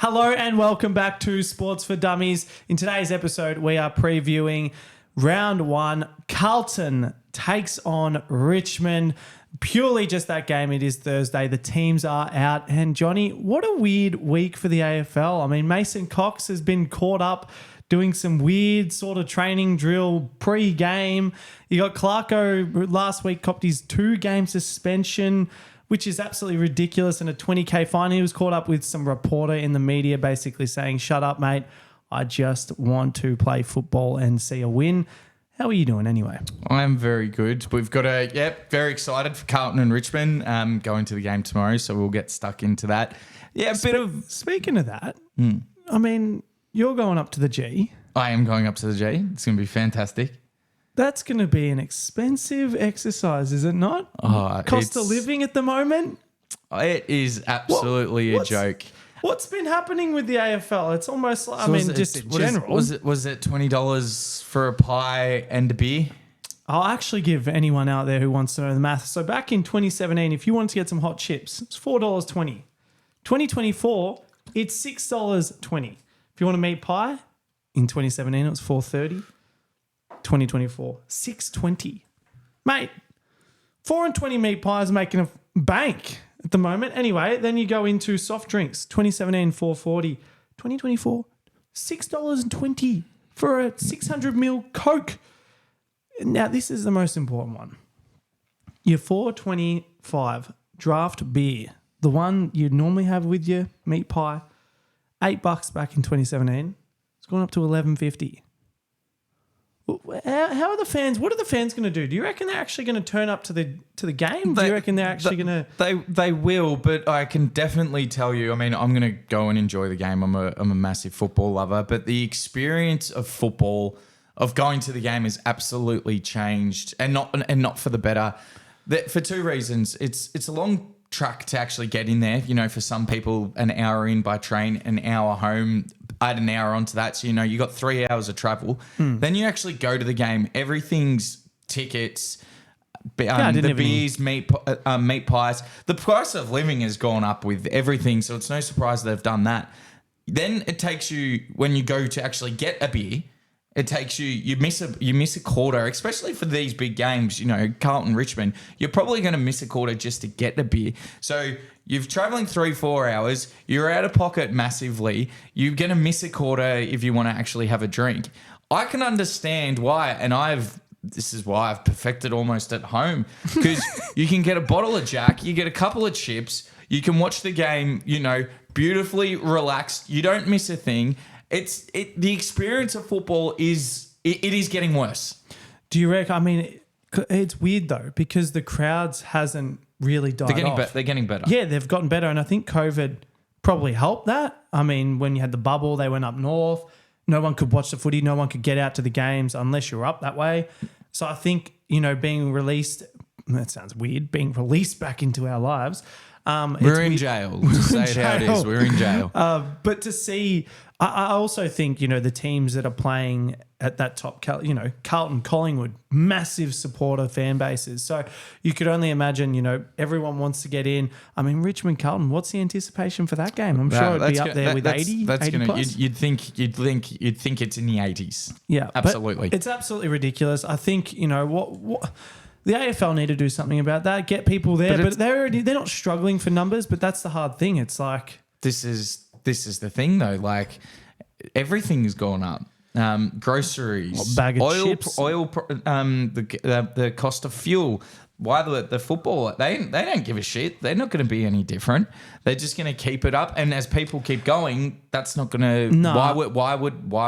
Hello and welcome back to Sports for Dummies. In today's episode, we are previewing round one. Carlton takes on Richmond. Purely just that game. It is Thursday. The teams are out. And Johnny, what a weird week for the AFL. I mean, Mason Cox has been caught up doing some weird sort of training drill pre-game. You got Clarko last week copped his 2-game suspension, which is absolutely ridiculous, and a $20,000 fine. He was caught up with some reporter in the media basically saying, shut up, mate. I just want to play football and see a win. How are you doing anyway? I'm very good. We've got very excited for Carlton and Richmond going to the game tomorrow, so we'll get stuck into that. Yeah, Speaking of that, I mean, you're going up to the G. I am going up to the G. It's going to be fantastic. That's going to be an expensive exercise, is it not? Cost of living at the moment? It is absolutely a joke. What's been happening with the AFL? It's almost like, just in general. Was it $20 for a pie and a beer? I'll actually give anyone out there who wants to know the math. So back in 2017, if you wanted to get some hot chips, it's $4.20. 2024, it's $6.20. If you want a meat pie, in 2017, it was $4.30. 2024, $6.20. Mate, 4 and 20 meat pies making a bank at the moment. Anyway, then you go into soft drinks, 2017, $4.40. 2024, $6.20 for a 600ml Coke. Now, this is the most important one. Your $4.25 draft beer, the one you'd normally have with your meat pie, $8 back in 2017. It's gone up to $11.50. How are the fans? What are the fans going to do? Do you reckon they're actually going to turn up to the game? Do you reckon they're actually going to? They will, but I can definitely tell you. I mean, I'm going to go and enjoy the game. I'm a massive football lover, but the experience of football, of going to the game, has absolutely changed, and not for the better. For two reasons. It's a long track to actually get in there. You know, for some people, an hour in by train, an hour home. Add an hour onto that. So, you got 3 hours of travel. Then you actually go to the game. Everything's tickets, the beers, meat pies. The price of living has gone up with everything. So it's no surprise they've done that. Then it takes you, when you go to actually get a beer, it takes you miss a quarter, especially for these big games, Carlton, Richmond. You're probably going to miss a quarter just to get a beer. So you're traveling 3-4 hours. You're out of pocket massively. You're going to miss a quarter if you want to actually have a drink. I can understand why, and this is why I've perfected almost at home, because you can get a bottle of Jack, you get a couple of chips, you can watch the game, beautifully relaxed. You don't miss a thing. The experience of football is getting worse. Do you reckon? I mean, it's weird though, because the crowds hasn't really died off. They're getting better. Yeah, they've gotten better, and I think COVID probably helped that. I mean, when you had the bubble, they went up north. No one could watch the footy. No one could get out to the games unless you were up that way. So I think, being released, that sounds weird, being released back into our lives. We're in jail. Just say it how it is. We're in jail. But to see, I also think, the teams that are playing at that top, Carlton, Collingwood, massive supporter fan bases. So you could only imagine, everyone wants to get in. I mean, Richmond, Carlton, what's the anticipation for that game? I'm sure it'd be up there with 80 plus. You'd think it's in the 80s. Yeah, absolutely. It's absolutely ridiculous. I think, what the AFL need to do something about that, get people there, but they're not struggling for numbers, but that's the hard thing. It's like this is the thing though. Like everything's gone up. Groceries, bag of chips, the cost of fuel. Why the football? They don't give a shit. They're not going to be any different. They're just going to keep it up. And as people keep going, that's not going to. No. Why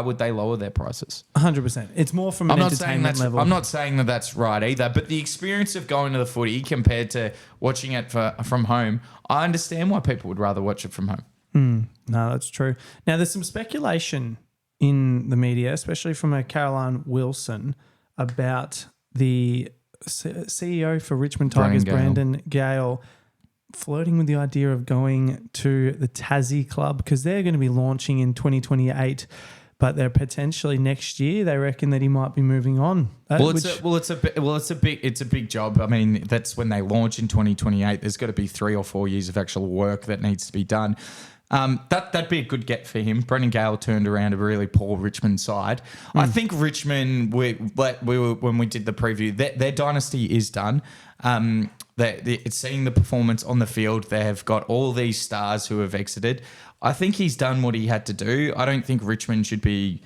would they lower their prices? 100%. It's more from an entertainment level. I'm not saying that that's right either. But the experience of going to the footy compared to watching it from home, I understand why people would rather watch it from home. No, that's true. Now there's some speculation in the media, especially from a Caroline Wilson, about the CEO for Richmond Tigers, Brandon Gale, flirting with the idea of going to the Tassie club, because they're going to be launching in 2028, but they're potentially next year. They reckon that he might be moving on. It's a big job. I mean, that's when they launch in 2028. There's got to be 3 or 4 years of actual work that needs to be done. That'd be a good get for him. Brendan Gale turned around a really poor Richmond side. I think Richmond, when we did the preview, their dynasty is done. It's seeing the performance on the field. They have got all these stars who have exited. I think he's done what he had to do. I don't think Richmond should be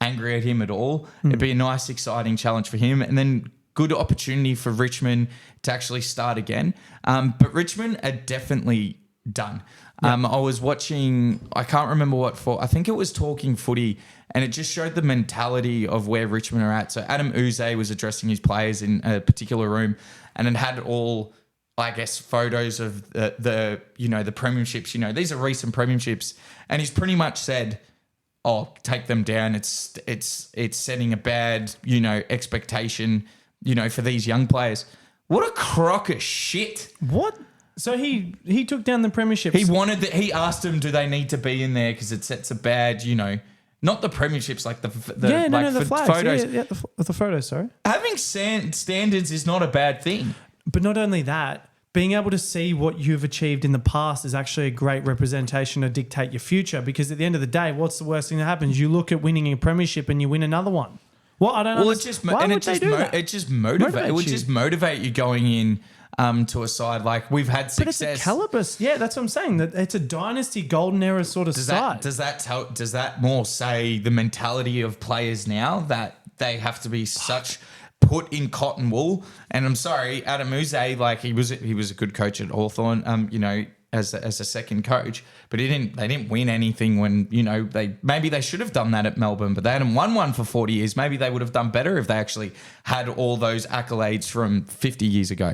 angry at him at all. It'd be a nice, exciting challenge for him. And then good opportunity for Richmond to actually start again. But Richmond are definitely done. I was watching, I can't remember what for, I think it was Talking Footy, and it just showed the mentality of where Richmond are at. So Adam Uze was addressing his players in a particular room, and it had all, I guess, photos of the premierships. These are recent premierships, and he's pretty much said, "Oh, take them down. It's setting a bad, expectation, for these young players." What a crock of shit! What? So he took down the premierships. He asked them, do they need to be in there because it sets a bad, not the premierships, like the flags. photos. Yeah, the photos. Sorry. Having standards is not a bad thing. But not only that, being able to see what you've achieved in the past is actually a great representation to dictate your future. Because at the end of the day, what's the worst thing that happens? You look at winning a premiership and you win another one. Well, I don't know. It just motivate you going in. To a side like we've had success. But it's a caliber. Yeah, that's what I'm saying. That it's a dynasty golden era sort of side. Does that more say the mentality of players now that they have to be such put in cotton wool? And I'm sorry, Adam Uze, like he was a good coach at Hawthorn, as a second coach, but they didn't win anything when, they should have done that at Melbourne, but they hadn't won one for 40 years. Maybe they would have done better if they actually had all those accolades from 50 years ago.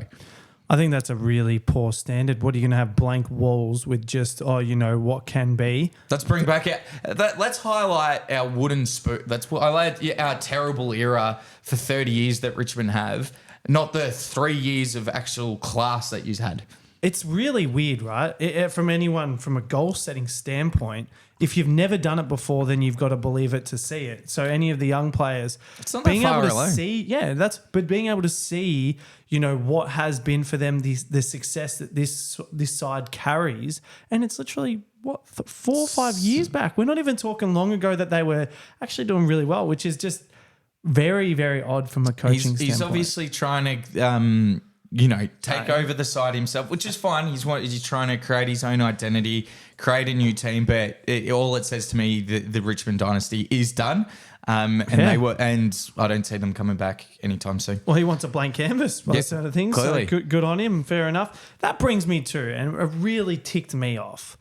I think that's a really poor standard. What are you going to have blank walls with just, what can be? Let's bring back let's highlight our wooden spoon. Let's highlight our terrible era for 30 years that Richmond have, not the 3 years of actual class that you've had. It's really weird, right? From a goal-setting standpoint, if you've never done it before, then you've got to believe it to see it. So any of the young players, it's not being able to see, but being able to see, what has been for them, the success that this side carries, and it's literally 4 or 5 years back. We're not even talking long ago that they were actually doing really well, which is just very, very odd from a coaching standpoint. He's obviously trying to. Take over the side himself, which is fine. He's trying to create his own identity, create a new team. But all it says to me, the Richmond dynasty is done, and I don't see them coming back anytime soon. Well, he wants a blank canvas by the sound of things. Clearly. So good on him. Fair enough. That brings me to, and it really ticked me off.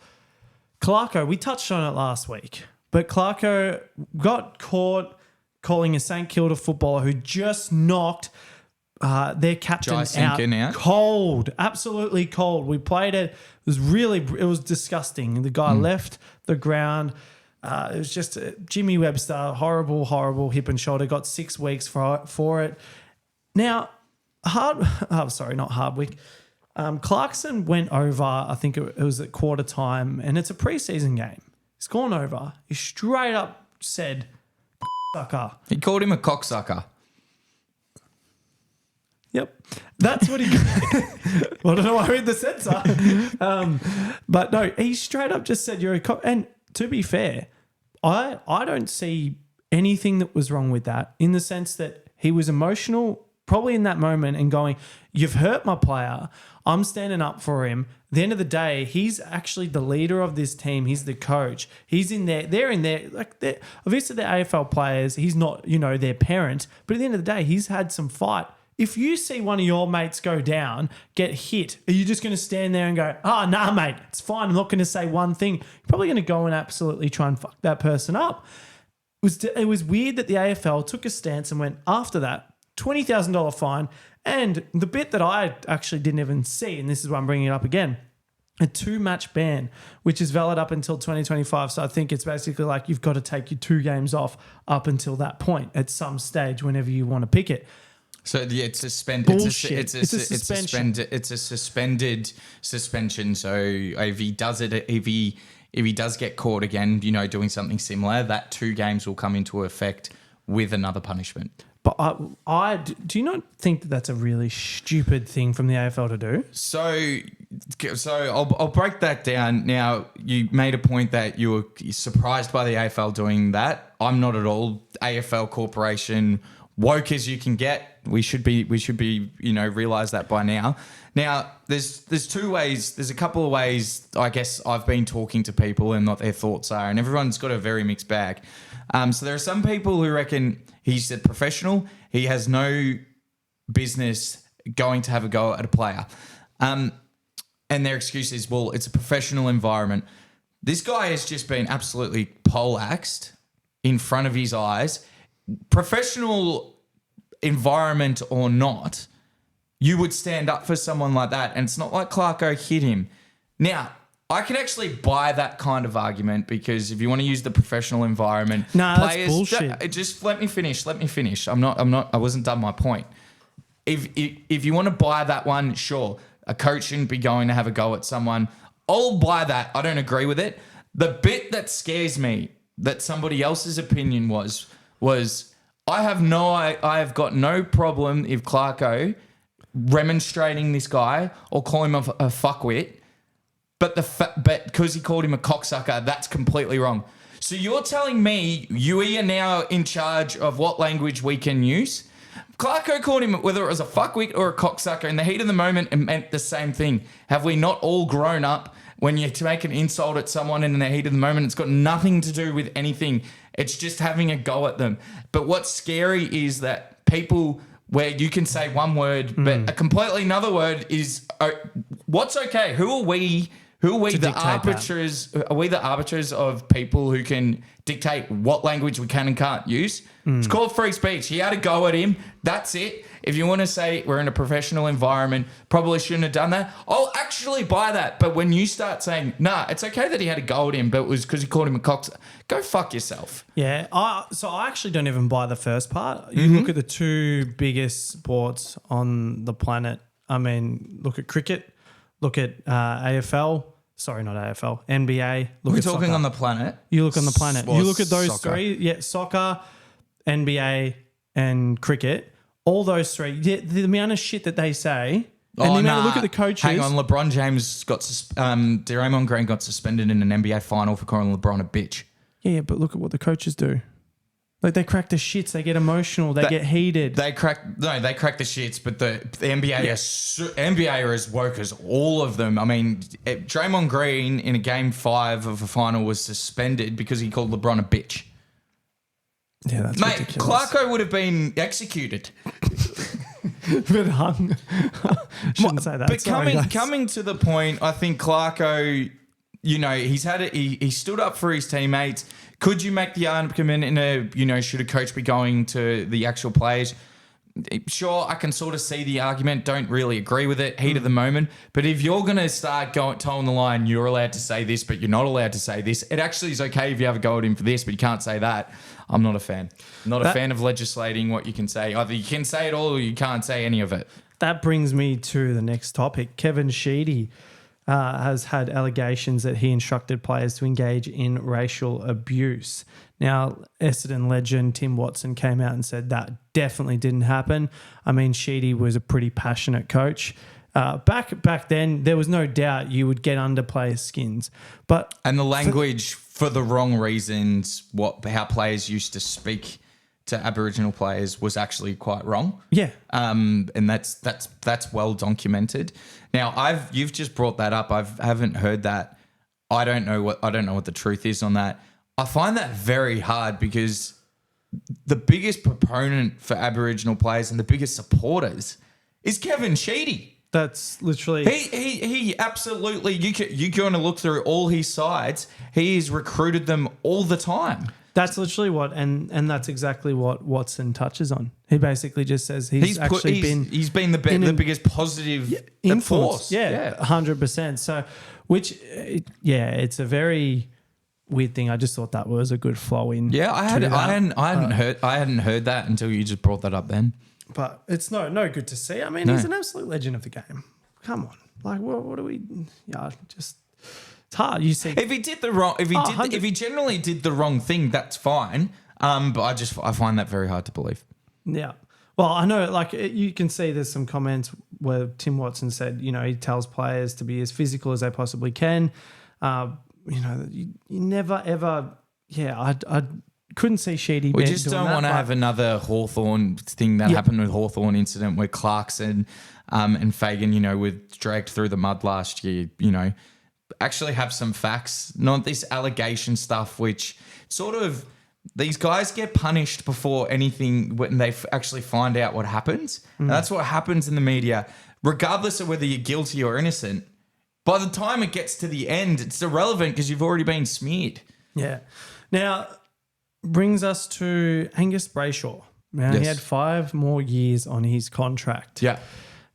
Clarko, we touched on it last week, but Clarko got caught calling a St Kilda footballer who just knocked their captain out cold, absolutely cold. We played it. It was disgusting. The guy left the ground. It was just Jimmy Webster, horrible hip and shoulder. Got 6 weeks for it. Now, not Hardwick. Clarkson went over. I think it was at quarter time, and it's a preseason game. He's gone over. He straight up said, "Sucker." He called him a cocksucker. Yep, that's what he. Well, I don't know why I read the censor, but no, he straight up just said you're a cock. And to be fair, I don't see anything that was wrong with that, in the sense that he was emotional, probably in that moment, and going, "You've hurt my player. I'm standing up for him." At the end of the day, he's actually the leader of this team. He's the coach. He's in there. They're in there. Obviously, they're AFL players. He's not, their parent. But at the end of the day, he's had some fight. If you see one of your mates go down, get hit, are you just going to stand there and go, nah, mate, it's fine. I'm not going to say one thing. You're probably going to go and absolutely try and fuck that person up. It was weird that the AFL took a stance and went after that, $20,000 fine. And the bit that I actually didn't even see, and this is why I'm bringing it up again, a 2-match ban, which is valid up until 2025. So I think it's basically like you've got to take your 2 games off up until that point at some stage whenever you want to pick it. So it's suspended. Bullshit. It's a suspended suspension. So if he does it, if he does get caught again, doing something similar, that 2 games will come into effect with another punishment. But do you not think that that's a really stupid thing from the AFL to do? So So I'll break that down. Now, you made a point that you were surprised by the AFL doing that. I'm not at all. AFL Corporation, woke as you can get. We should be, realize that by now. Now, there's two ways. There's a couple of ways, I guess, I've been talking to people and what their thoughts are, and everyone's got a very mixed bag. So there are some people who reckon he's a professional. He has no business going to have a go at a player. And their excuse is, well, it's a professional environment. This guy has just been absolutely poleaxed in front of his eyes. Professional environment or not, you would stand up for someone like that. And it's not like Clarko hit him. Now, I can actually buy that kind of argument because if you want to use the professional environment, that's bullshit. Just let me finish. I wasn't done my point. If you want to buy that one, sure. A coach shouldn't be going to have a go at someone. I'll buy that. I don't agree with it. The bit that scares me that somebody else's opinion was I have got no problem if Clarko remonstrating this guy or calling him a fuckwit, but because he called him a cocksucker, that's completely wrong. So you're telling me you are now in charge of what language we can use? Clarko called him, whether it was a fuckwit or a cocksucker, in the heat of the moment, it meant the same thing. Have we not all grown up when you make an insult at someone in the heat of the moment? It's got nothing to do with anything. It's just having a go at them. But what's scary is that people where you can say one word, but a completely another word is what's okay. Who are we? The arbiters? Are we the arbiters of people who can dictate what language we can and can't use? It's called free speech. He had a go at him. That's it. If you want to say we're in a professional environment, probably shouldn't have done that. I'll actually buy that. But when you start saying, nah, it's okay that he had a go at him, but it was because he called him a cocksucker, go fuck yourself. Yeah. So I actually don't even buy the first part. You look at the two biggest sports on the planet. I mean, look at cricket. Look at AFL. Sorry, not AFL. NBA. We're talking soccer. On the planet. You look on the planet. You look at those soccer. three. Yeah, soccer, NBA, and cricket. All those three. Yeah, the amount of shit that they say. And look at the coaches. Hang on. LeBron James Draymond Green got suspended in an NBA final for calling LeBron a bitch. Yeah, but look at what the coaches do. Like they crack the shits, they get emotional, they get heated. They crack the shits, but the NBA NBA are as woke as all of them. I mean, Draymond Green in a game 5 of a final was suspended because he called LeBron a bitch. Yeah, that's ridiculous. Clarko would have been executed. But hung. Shouldn't say that. But coming to the point, I think Clarko, he's had it. He stood up for his teammates. Could you make the argument should a coach be going to the actual players? Sure, I can sort of see the argument. Don't really agree with it. Heat of the moment. But if you're going to start towing the line, you're allowed to say this, but you're not allowed to say this. It actually is okay if you have a go at him for this, but you can't say that. I'm not a fan. Not a fan of legislating what you can say. Either you can say it all or you can't say any of it. That brings me to the next topic. Kevin Sheedy has had allegations that he instructed players to engage in racial abuse. Now, Essendon legend Tim Watson came out and said that definitely didn't happen. I mean, Sheedy was a pretty passionate coach. Back then, there was no doubt you would get under players' skins. And the language for the wrong reasons, how players used to speak to Aboriginal players was actually quite wrong. Yeah. And that's well documented. Now you've just brought that up. I haven't heard that. I don't know what the truth is on that. I find that very hard because the biggest proponent for Aboriginal players and the biggest supporters is Kevin Sheedy. That's literally he absolutely. You're going to look through all his sides. He has recruited them all the time. That's literally and that's exactly what Watson touches on. He basically just says he's been the biggest positive influence. Yeah, 100%. So, it's a very weird thing. I just thought that was a good flow in. Yeah, I hadn't heard that until you just brought that up then. But it's no good to see. I mean, he's an absolute legend of the game. Come on, like what do we? Yeah, just. It's hard. You see, if he did the wrong, if he generally did the wrong thing, that's fine. But I find that very hard to believe. Yeah. Well, I know, like you can see there's some comments where Tim Watson said, he tells players to be as physical as they possibly can. You never ever, I couldn't see Sheedy. We just don't want to have another Hawthorn thing that happened with Hawthorn incident where Clarkson and Fagan, were dragged through the mud last year. Actually have some facts, not this allegation stuff, which sort of. These guys get punished before anything when they actually find out what happens. And that's what happens in the media, regardless of whether you're guilty or innocent. By the time it gets to the end, it's irrelevant because you've already been smeared. Yeah. Now, brings us to Angus Brayshaw. Now, he had 5 more years on his contract. Yeah.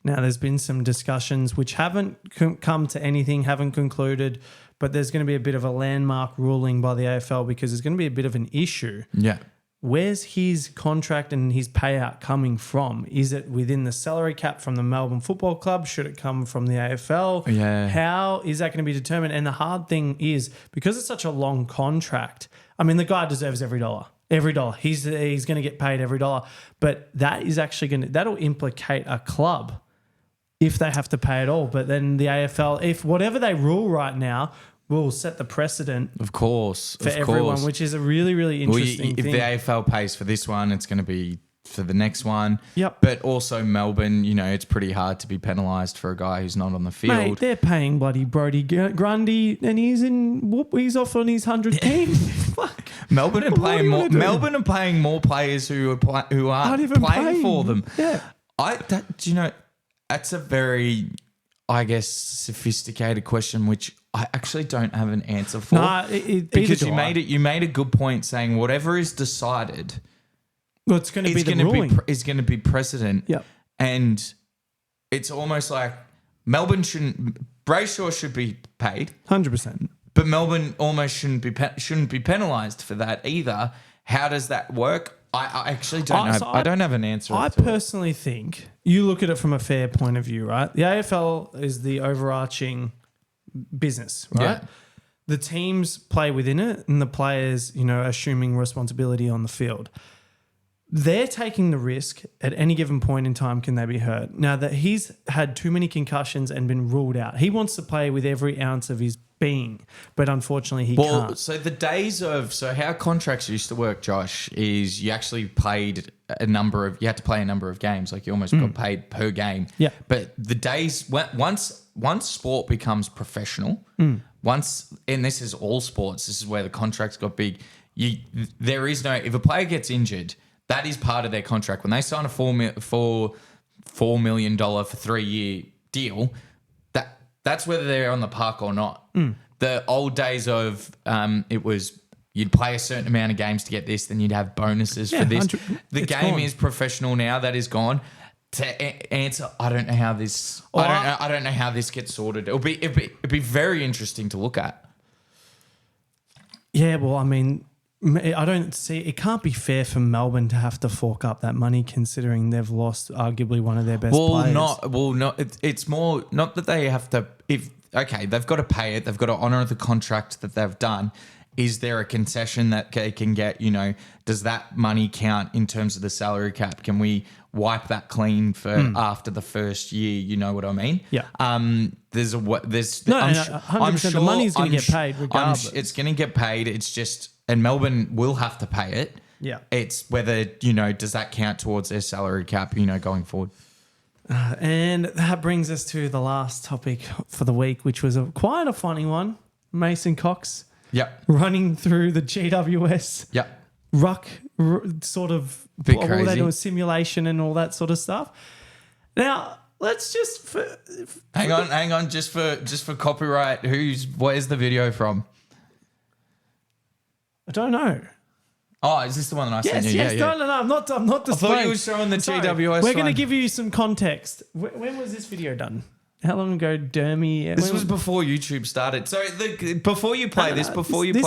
Now, there's been some discussions which haven't come to anything, haven't concluded, but there's going to be a bit of a landmark ruling by the AFL because there's going to be a bit of an issue. Yeah. Where's his contract and his payout coming from? Is it within the salary cap from the Melbourne Football Club? Should it come from the AFL? Yeah. How is that going to be determined? And the hard thing is, because it's such a long contract, I mean, the guy deserves every dollar. Every dollar. He's going to get paid every dollar. But that is actually that'll implicate a club if they have to pay it all. But then the AFL, if whatever they rule right now, will set the precedent Of course. for everyone, which is a really, really interesting if thing. the AFL pays for this one, it's going to be for the next one. Yep. But also Melbourne, it's pretty hard to be penalised for a guy who's not on the field. Mate, they're paying bloody Brody Grundy and he's off on his 100 team. Fuck. Melbourne are paying more players who aren't even playing for them. Yeah. That's a very, I guess, sophisticated question, which I actually don't have an answer for. Nah, because you made a good point saying whatever is decided, well, it's going to be the ruling. Is going to be precedent. Yep. And it's almost like Brayshaw should be paid, 100%. but Melbourne almost shouldn't be penalised for that either. How does that work? I actually don't know. I don't have an answer. I personally think you look at it from a fair point of view, right? The AFL is the overarching business, right? Yeah. The teams play within it and the players, assuming responsibility on the field. They're taking the risk at any given point in time. Can they be hurt? Now that he's had too many concussions and been ruled out, he wants to play with every ounce of his being, but unfortunately he can't. So the days of how contracts used to work, Josh, is you actually played you had to play a number of games, like you almost got paid per game. Yeah. But the days once sport becomes professional, and this is all sports, this is where the contracts got big. There is no, if a player gets injured, that is part of their contract. When they sign a $4 million for 3-year deal, that's whether they're on the park or not. The old days of it was you'd play a certain amount of games to get this, then you'd have bonuses for this. The game is professional now. That is gone. To answer, I don't know how this. I don't know how this gets sorted. It'd be very interesting to look at. Yeah, well, I mean, I don't see it. Can't be fair for Melbourne to have to fork up that money, considering they've lost arguably one of their best players. It's more not that they have to. They've got to pay it. They've got to honour the contract that they've done. Is there a concession that they can get? Does that money count in terms of the salary cap? Can we wipe that clean for after the first year? You know what I mean? Yeah. I'm sure the money's going to get paid regardless. It's going to get paid. It's just, and Melbourne will have to pay it. Yeah. It's whether, does that count towards their salary cap, going forward? And that brings us to the last topic for the week, which was quite a funny one. Mason Cox. Yep. Running through the GWS. Yep. Ruck sort of bit what crazy. They do, simulation and all that sort of stuff. Now, let's just hang on, just for copyright. Where's the video from? I don't know. Oh, is this the one that I sent you? Yes. Yeah. No. I'm not displaying. I thought you were showing the GWS. We're going to give you some context. When was this video done? How long ago, Dermy? This was before YouTube started. So before you play this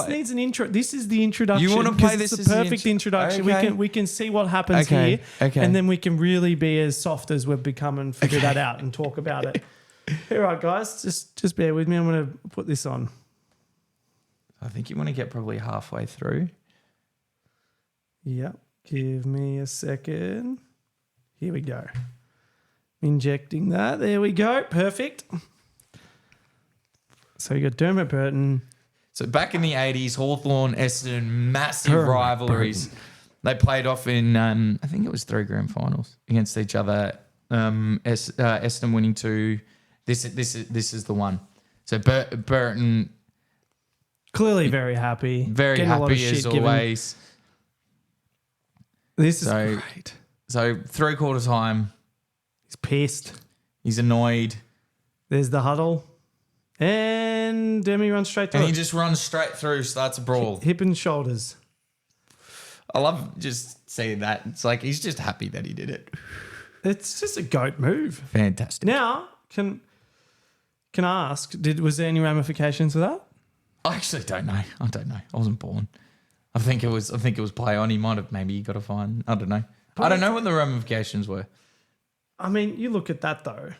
needs an intro. This is the introduction. You want to play this? It's the perfect introduction. Okay. We can see what happens here, and then we can really be as soft as we've become and figure that out and talk about it. All right, guys, just bear with me. I'm going to put this on. I think you want to get probably halfway through. Yep. Give me a second. Here we go. Injecting that. There we go. Perfect. So you got Dermot Burton. So back in the 80s, Hawthorn, Essendon, massive rivalries. They played off in, I think it was 3 grand finals against each other. Essendon winning 2. This is the one. So Burton clearly very happy. Very Getting a lot of happy as shit given. always. This is great. So 3/4 time, He's pissed. he's annoyed. There's the huddle. And Demi runs straight through. And he just runs straight through, starts a brawl. Hip and shoulders. I love just seeing that. It's like he's just happy that he did it. It's just a goat move. Fantastic. Now, can I ask, was there any ramifications of that? I actually don't know. I don't know. I wasn't born. I think it was play on. He might have maybe got a fine. I don't know. I don't know what the ramifications were. I mean, you look at that though.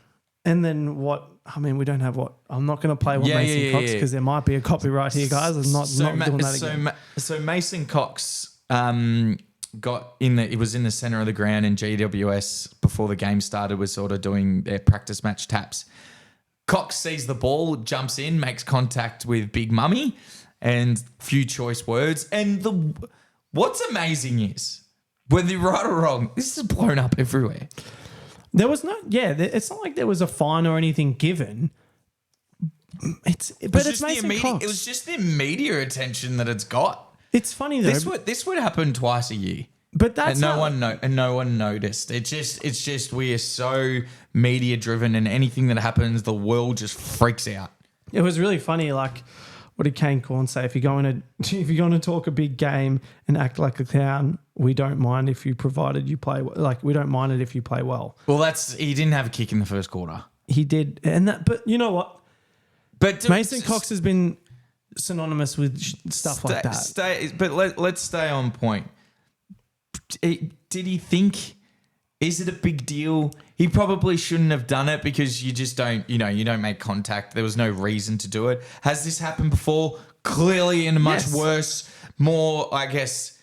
And then what? I mean, we don't have what? I'm not going to play what Mason Cox because there might be a copyright here, guys. I'm not doing that again. So Mason Cox got in it was in the center of the ground, and GWS before the game started was sort of doing their practice match taps. Cox sees the ball, jumps in, makes contact with Big Mummy, and few choice words. And what's amazing is, whether you're right or wrong, this is blown up everywhere. There was it's not like there was a fine or anything given. It's Mason Cox. It was just the media attention that it's got. It's funny though. This would happen twice a year. But that's no one noticed. It's just we are so media driven, and anything that happens, the world just freaks out. It was really funny. Like, what did Kane Corn say? If you're going to talk a big game and act like a clown, we don't mind if you play. Like, we don't mind it if you play well. Well, he didn't have a kick in the first quarter. He did, but you know what? But Mason Cox has been synonymous with stuff like that. Let's stay on point. Did he think? Is it a big deal? He probably shouldn't have done it because you just don't, you don't make contact. There was no reason to do it. Has this happened before? Clearly in a much worse, more, I guess,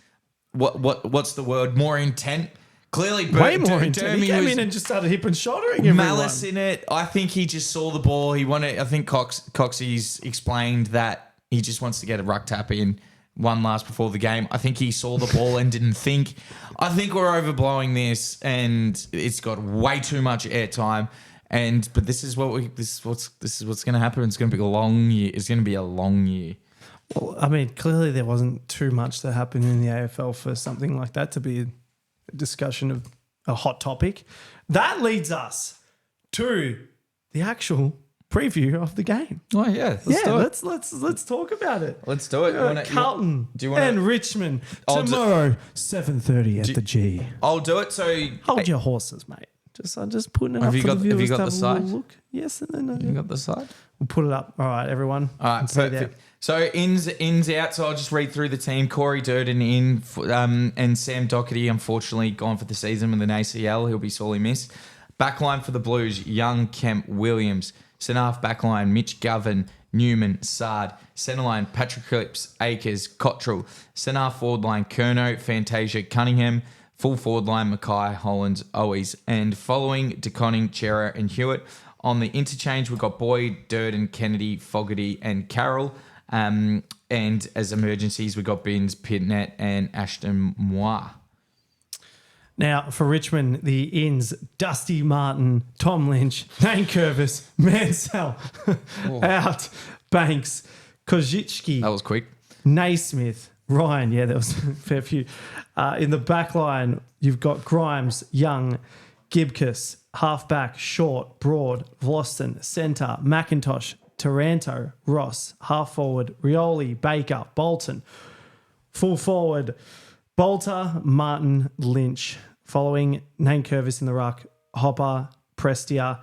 what's the word? More intent. Clearly, way more intent. He came in and just started hip and shouldering everyone. Malice in it. I think he just saw the ball. I think Coxie's explained that he just wants to get a ruck tap in. One last before the game. I think he saw the ball and didn't think. I think we're overblowing this, and it's got way too much airtime. But this is what's going to happen. It's going to be a long year. It's going to be a long year. Well, I mean, clearly there wasn't too much that happened in the AFL for something like that to be a discussion of a hot topic. That leads us to the actual preview of the game. Oh yeah, let's talk about it. Let's do it. Carlton and Richmond tomorrow, 7:30 at the G. I'll do it. So hold your horses, mate. I'm just putting it up for the viewers. Have you got to the side? Look. Yes, and then you got the side. We'll put it up. All right, everyone. All right, perfect. So ins out. So I'll just read through the team. Corey Durden in, and Sam Doherty unfortunately gone for the season with an ACL. He'll be sorely missed. Backline for the Blues: Young, Kemp, Williams. Centre-half backline: Mitch Govan, Newman, Sard. Centreline: Patrick Phillips, Akers, Cottrell. Centre-half forward line: Curnow, Fantasia, Cunningham. Full forward line: Mackay, Hollands, Owies. And following DeConning, Chera and Hewitt. On the interchange, we've got Boyd, Durden, Kennedy, Fogarty and Carroll. And as emergencies, we've got Binns, Pitnet and Ashton Moir. Now, for Richmond, the ins: Dusty Martin, Tom Lynch, Dane Curvis, Mansell, out, Banks, Kozicki. That was quick. Naismith, Ryan. Yeah, there was a fair few. In the back line, you've got Grimes, Young, Gibcus, halfback, Short, Broad, Vlosten, centre, McIntosh, Taranto, Ross, half forward, Rioli, Baker, Bolton, full forward, Bolter, Martin, Lynch. Following Nane Curvis in the ruck, Hopper, Prestia.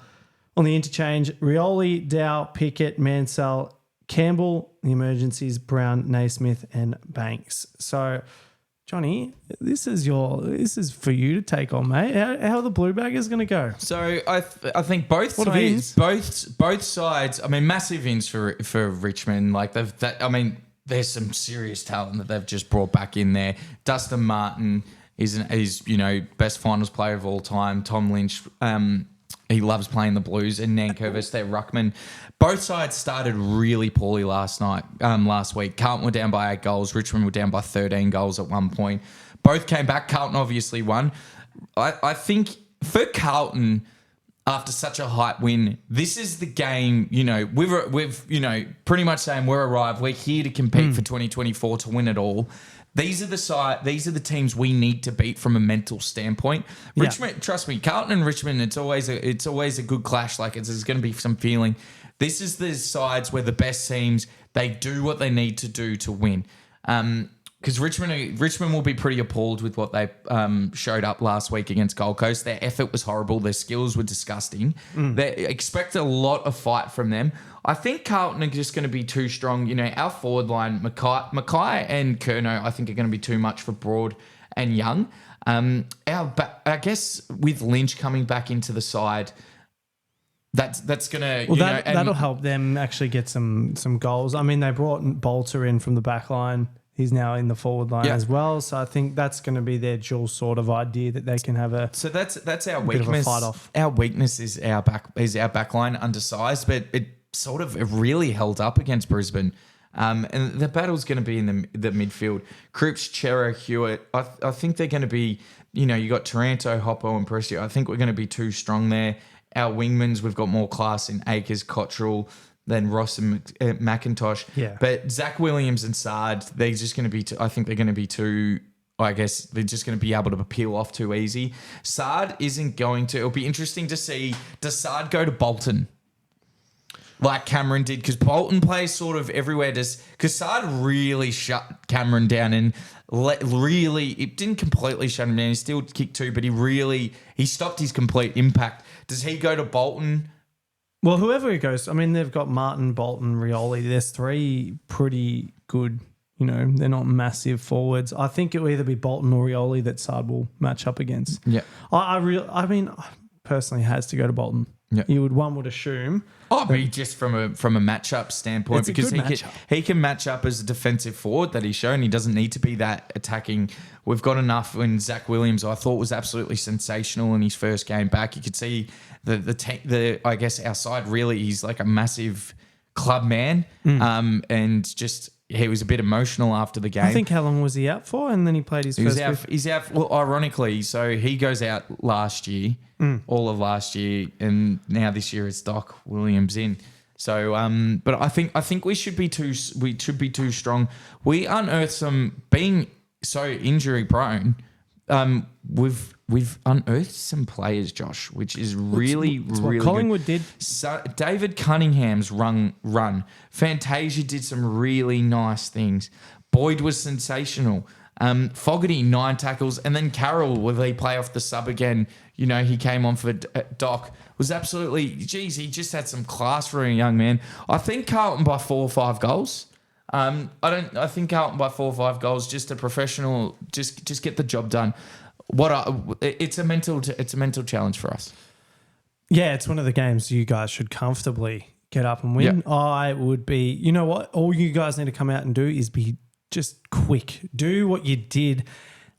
On the interchange, Rioli, Dow, Pickett, Mansell, Campbell, the emergencies, Brown, Naismith and Banks. So, Johnny, this is for you to take on, mate. How are the Blue Baggers going to go? So I think both sides. I mean, massive wins for Richmond. Like there's some serious talent that they've just brought back in there. Dustin Martin He's best finals player of all time. Tom Lynch, he loves playing the Blues, and Nankervis, their ruckman. Both sides started really poorly last week. Carlton were down by 8 goals. Richmond were down by 13 goals at one point. Both came back. Carlton obviously won. I think for Carlton, after such a hype win, this is the game. We've pretty much saying we're arrived. We're here to compete for 2024 to win it all. These are the teams we need to beat from a mental standpoint. Richmond, trust me, Carlton and Richmond, it's always a good clash. There's going to be some feeling. This is the sides where the best teams, they do what they need to do to win. Because Richmond will be pretty appalled with what they showed up last week against Gold Coast. Their effort was horrible. Their skills were disgusting. They expect a lot of fight from them. I think Carlton are just going to be too strong. Our forward line, Mackay and Curnow, I think are going to be too much for Broad and Young. I guess with Lynch coming back into the side, that's going to... that'll help them actually get some goals. I mean, they brought Bolter in from the back line. He's now in the forward line as well. So I think that's going to be their dual sort of idea that they can have a... So that's our weakness. Fight off. Our weakness is our back line, undersized, but it really held up against Brisbane. And the battle's going to be in the midfield. Cripps, Chera, Hewitt. I think they're going to be, you got Taranto, Hoppo and Prestia. I think we're going to be too strong there. Our wingmans, we've got more class in Akers, Cottrell than Ross and McIntosh. Yeah. But Zach Williams and Sard, they're just going to be I think they're going to be too... I guess they're just going to be able to peel off too easy. Sard isn't going to... It'll be interesting to see, does Sard go to Bolton like Cameron did? Because Bolton plays sort of everywhere. Because Sard really shut Cameron down and it didn't completely shut him down. He still kicked 2, but he stopped his complete impact. Does he go to Bolton? Well, whoever he goes, I mean, they've got Martin, Bolton, Rioli. There's 3 pretty good, they're not massive forwards. I think it will either be Bolton or Rioli that Sard will match up against. Yeah. I mean, personally has to go to Bolton. Yeah. One would assume. But just from a matchup standpoint, because he can match up as a defensive forward that he's shown. He doesn't need to be that attacking. We've got enough. When Zach Williams, I thought, was absolutely sensational in his first game back. You could see I guess our side really, he's like a massive club man, and just he was a bit emotional after the game. I think how long was he out for? And then he played his first. He's out. Well, ironically, so he goes out last year, all of last year, and now this year it's Doc Williams in. So, but I think we should be too strong. We unearthed some being so injury prone. We've unearthed some players, Josh, which is really what Collingwood good. did. So David Cunningham's run. Fantasia did some really nice things. Boyd was sensational. Fogarty, 9 tackles. And then Carroll, will he play off the sub again? He came on for Doc. Was absolutely, he just had some class for a young man. I think Carlton by 4 or 5 goals. I think Carlton by 4 or 5 goals, just a professional, just get the job done. It's a mental challenge for us. Yeah, it's one of the games you guys should comfortably get up and win. Yep. I would be, you know what? All you guys need to come out and do is be just quick. Do what you did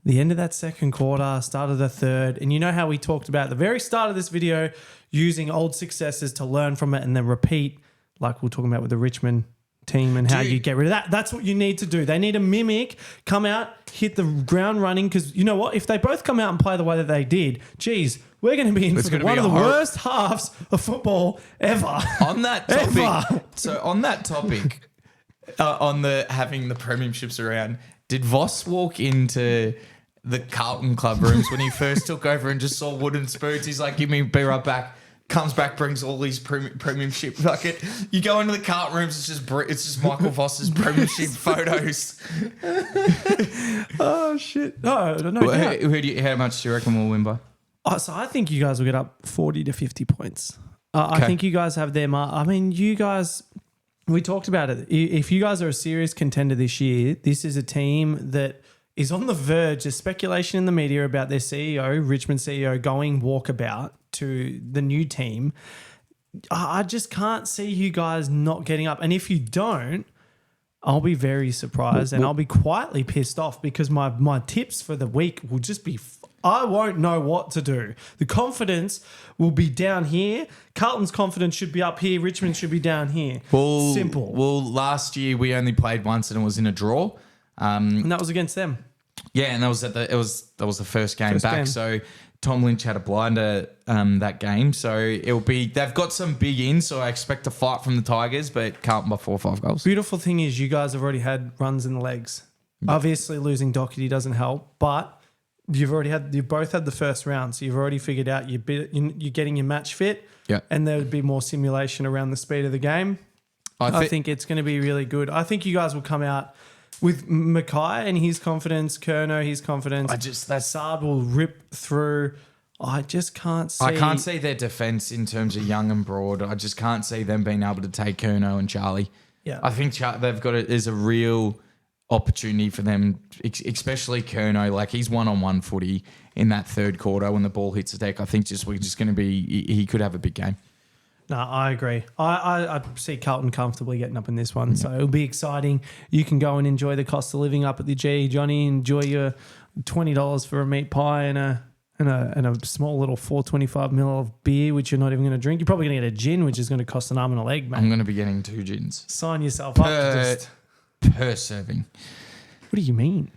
the end of that second quarter, start of the third. And you know how we talked about at the very start of this video, using old successes to learn from it and then repeat, like we're talking about with the Richmond team and how you get rid of that. That's what you need to do. They need a mimic, come out, hit the ground running, because you know what? If they both come out and play the way that they did, geez, we're going to be in for one of the worst halves of football ever. On that topic, on the having the premierships around, did Voss walk into the Carlton club rooms when he first took over and just saw wooden spoons? He's like, "Give me, be right back." Comes back, brings all these premiership bucket. You go into the Carlton rooms, it's just Michael Voss's premiership photos. Oh shit! No. How much do you reckon we'll win by? So I think you guys will get up 40 to 50 points. I think you guys have their mark. I mean, you guys. We talked about it. If you guys are a serious contender this year, this is a team that is on the verge. There's speculation in the media about their CEO, Richmond CEO, going walkabout to the new team. I just can't see you guys not getting up. And if you don't, I'll be very surprised and I'll be quietly pissed off because my tips for the week will just be I won't know what to do. The confidence will be down here. Carlton's confidence should be up here. Richmond should be down here. Simple. Well, last year we only played once and it was in a draw. And that was against them. Yeah, and that was the first game back. So Tom Lynch had a blinder that game. So they've got some big ins, so I expect a fight from the Tigers, but Carlton by 4 or 5 goals. Beautiful thing is you guys have already had runs in the legs. Yeah. Obviously losing Doherty doesn't help, but you've both had the first round, so you've already figured out you're getting your match fit. Yeah. And there would be more simulation around the speed of the game. I think it's going to be really good. I think you guys will come out with Mackay and his confidence, Curnow, his confidence. Saad will rip through. I just can't see. I can't see their defence in terms of young and broad. I just can't see them being able to take Curnow and Charlie. Yeah. I think there's a real opportunity for them, especially Curnow. Like, he's one-on-one footy in that third quarter when the ball hits the deck. I think we're just going to be. He could have a big game. No, I agree. I see Carlton comfortably getting up in this one, so it'll be exciting. You can go and enjoy the cost of living up at the G, Johnny. Enjoy your $20 for a meat pie and a small little 425ml of beer, which you're not even going to drink. You're probably going to get a gin, which is going to cost an arm and a leg, mate. I'm going to be getting 2 gins. Sign yourself up. Per serving. What do you mean?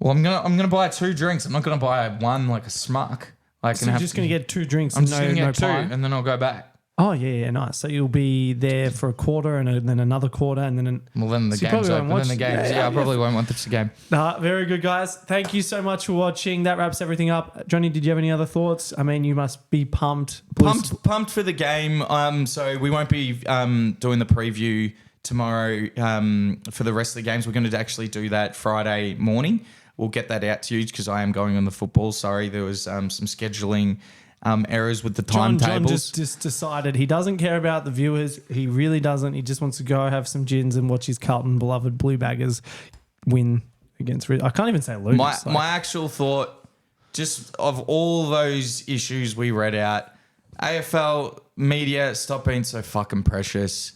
Well, I'm gonna buy 2 drinks. I'm not gonna buy one like a smuck. So you're just going to get 2 drinks I'm and just going to get 2 pie? and then I'll go back. Oh, yeah, nice. So you'll be there for a quarter and then another quarter and then... Then the game's open. Then the game's... I probably won't want this game. Very good, guys. Thank you so much for watching. That wraps everything up. Johnny, did you have any other thoughts? I mean, you must be pumped. Pumped for the game. So we won't be doing the preview tomorrow for the rest of the games. We're going to actually do that Friday morning. We'll get that out to you because I am going on the football. Sorry, there was some scheduling errors with the timetables. John just decided he doesn't care about the viewers. He really doesn't. He just wants to go have some gins and watch his Carlton beloved Blue Baggers win against... I can't even say lose. My actual thought, just of all those issues we read out, AFL media, stop being so fucking precious.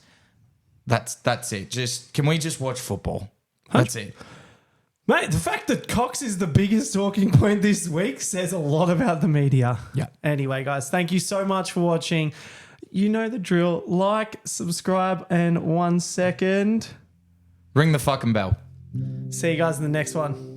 That's it. Can we just watch football? That's it. Mate, the fact that Cox is the biggest talking point this week says a lot about the media. Yeah. Anyway, guys, thank you so much for watching. You know the drill. Like, subscribe, and 1 second. Ring the fucking bell. See you guys in the next one.